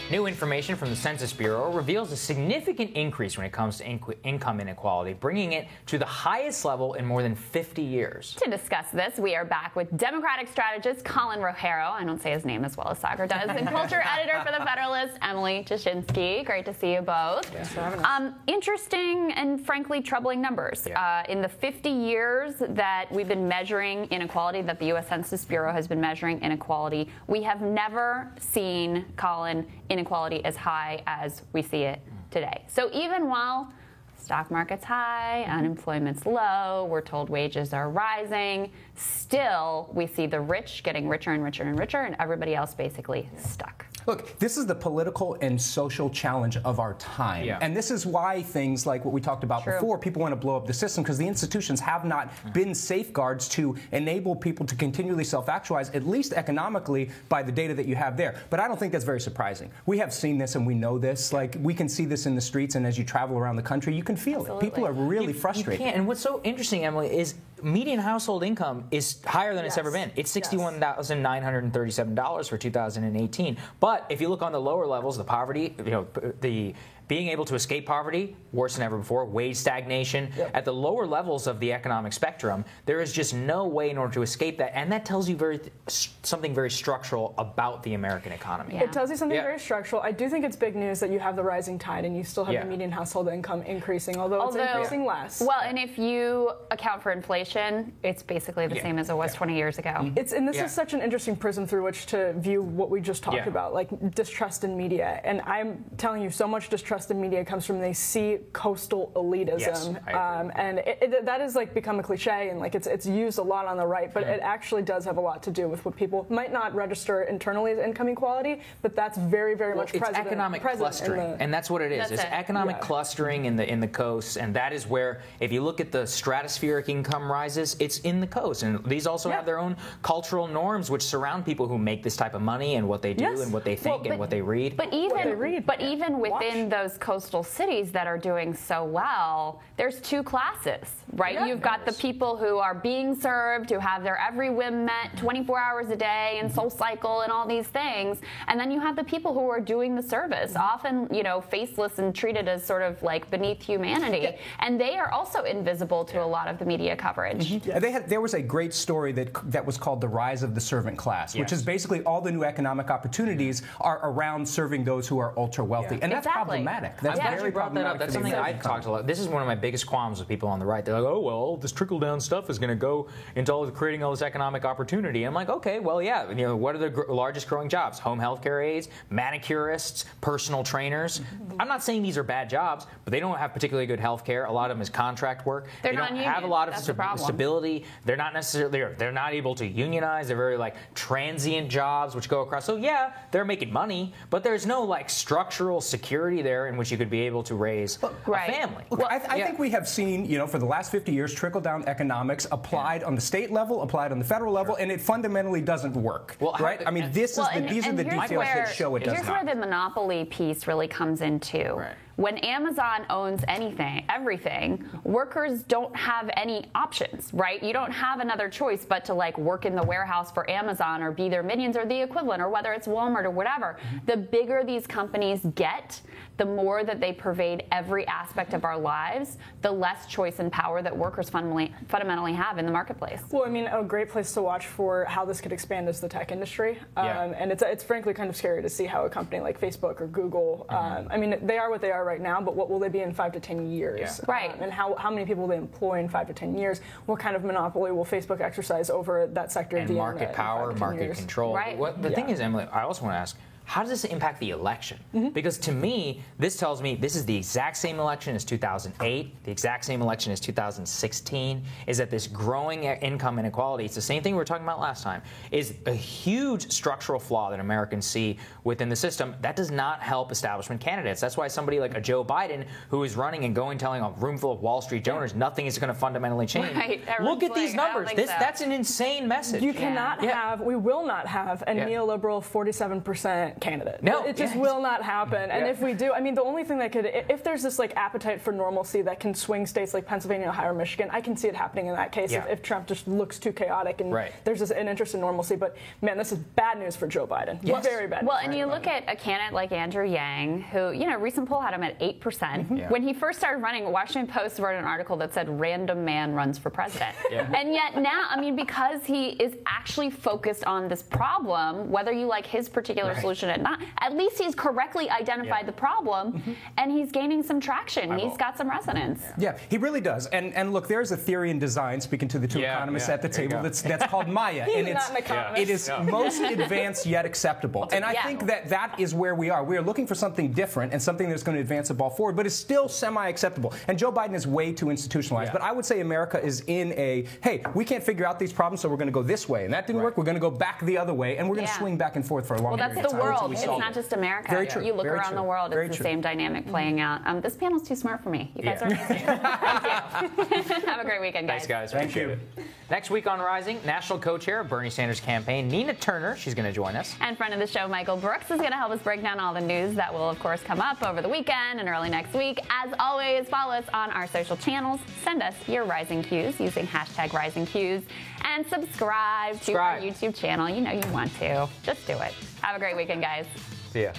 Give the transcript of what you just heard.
New information from the Census Bureau reveals a significant increase when it comes to income inequality, bringing it to the highest level in more than 50 years. To discuss this, we are back with Democratic strategist Colin Rogero, I don't say his name as well as Sagar does, and culture editor for The Federalist, Emily Jashinsky. Great to see you both. Thanks for having us. Interesting and frankly troubling numbers. In the 50 years that we've been measuring inequality, that the U.S. Census Bureau has been measuring inequality, we have never seen, Colin, inequality as high as we see it today. So even while stock market's high, unemployment's low, we're told wages are rising, still we see the rich getting richer and richer and richer, and everybody else basically stuck. Look, this is the political and social challenge of our time. Yeah. And this is why things like what we talked about before, people want to blow up the system, because the institutions have not been safeguards to enable people to continually self-actualize, at least economically, by the data that you have there. But I don't think that's very surprising. We have seen this and we know this. Like, we can see this in the streets, and as you travel around the country, you can feel it. People are really frustrated. You can't. And what's so interesting, Emily, is median household income is higher than it's ever been. It's $61,937 for 2018. But if you look on the lower levels, the poverty, the being able to escape poverty, worse than ever before, wage stagnation. At the lower levels of the economic spectrum, there is just no way in order to escape that. And that tells you something very structural about the American economy. It tells you something very structural. I do think it's big news that you have the rising tide and you still have the median household income increasing, although it's increasing less. Well, and if you account for inflation, it's basically the same as it was 20 years ago. This is such an interesting prism through which to view what we just talked about, like distrust in media. And I'm telling you, so much distrust in media comes from they see coastal elitism, and that is like become a cliche, and like it's used a lot on the right, but it actually does have a lot to do with what people might not register internally as income equality, but that's very much present. It's economic clustering, and that's what it is. It's economic clustering in the coasts, and that is where, if you look at the stratospheric income rises, it's in the coast, and these also have their own cultural norms which surround people who make this type of money and what they do and what they think and what they read. But even within those coastal cities that are doing so well, there's two classes, right? You've got the people who are being served, who have their every whim met 24 hours a day and SoulCycle and all these things, and then you have the people who are doing the service, often, faceless and treated as sort of like beneath humanity, and they are also invisible to a lot of the media coverage. There was a great story that was called The Rise of the Servant Class, which is basically all the new economic opportunities are around serving those who are ultra wealthy, and that's problematic. That's very brought that up. That's something I talked a lot. This is one of my biggest qualms with people on the right. They're like, oh, well, this trickle-down stuff is going to go into creating all this economic opportunity. I'm like, okay, well, yeah. What are the largest growing jobs? Home health care aides, manicurists, personal trainers. I'm not saying these are bad jobs, but they don't have particularly good health care. A lot of them is contract work. They don't have a lot of stability. They're not necessarily. They're not able to unionize. They're very transient jobs which go across. So yeah, they're making money, but there's no structural security there in which you could be able to raise a family. Look, I think we have seen, for the last 50 years, trickle-down economics applied on the state level, applied on the federal level, and it fundamentally doesn't work. Right? I mean, these are the details that show it does not. Here's where the monopoly piece really comes into. Right. When Amazon owns everything, workers don't have any options, right? You don't have another choice but to work in the warehouse for Amazon or be their minions or the equivalent, or whether it's Walmart or whatever. The bigger these companies get, the more that they pervade every aspect of our lives, the less choice and power that workers fundamentally have in the marketplace. Well, I mean, a great place to watch for how this could expand is the tech industry. And it's frankly kind of scary to see how a company like Facebook or Google, I mean, they are what they are right now, but what will they be in 5 to 10 years? And how many people will they employ in 5 to 10 years? What kind of monopoly will Facebook exercise over that sector of the market power, market control? Right. The thing is, Emily, I also want to ask, how does this impact the election? Because to me, this tells me this is the exact same election as 2008, the exact same election as 2016, is that this growing income inequality, it's the same thing we were talking about last time, is a huge structural flaw that Americans see within the system. That does not help establishment candidates. That's why somebody like a Joe Biden, who is running and telling a room full of Wall Street donors nothing is going to fundamentally change. Look at these numbers. That's an insane message. You cannot have, we will not have a neoliberal 47% candidate. No, it just will not happen. And if we do, I mean, the only thing that could, if there's this like appetite for normalcy that can swing states like Pennsylvania, Ohio, or Michigan, I can see it happening in that case if Trump just looks too chaotic and there's just an interest in normalcy. But man, this is bad news for Joe Biden. Yes. Very bad. Well, and you look at a candidate like Andrew Yang, who, you know, a recent poll had him at 8%. When he first started running, Washington Post wrote an article that said random man runs for president. And yet now, I mean, because he is actually focused on this problem, whether you like his particular solution or not, at least he's correctly identified the problem and he's gaining some traction. He's got some resonance. Yeah, he really does. And look, there's a theory in design, speaking to the two economists at the table, that's called Maya. And it is most advanced yet acceptable. And I think that is where we are. We are looking for something different and something that's going to advance the ball forward, but it's still semi-acceptable. And Joe Biden is way too institutionalized. But I would say America is in a, hey, we can't figure out these problems, so we're going to go this way. And that didn't work. We're going to go back the other way, and we're going to swing back and forth for a long period of time. Well, that's the world. It's not just America. Very true. You look Very around true. the world, Very it's true. the same dynamic playing out. This panel's too smart for me. You guys are amazing. Thank you. Have a great weekend, guys. Thanks, guys. Thank you. Next week on Rising, national co-chair of Bernie Sanders' campaign, Nina Turner. She's going to join us. And friend of the show, Michael Brooks, is going to help us break down all the news that will, of course, come up over the weekend and early next week. As always, follow us on our social channels. Send us your Rising Cues using #RisingCues. And subscribe to our YouTube channel. You know you want to. Just do it. Have a great weekend, guys. See ya.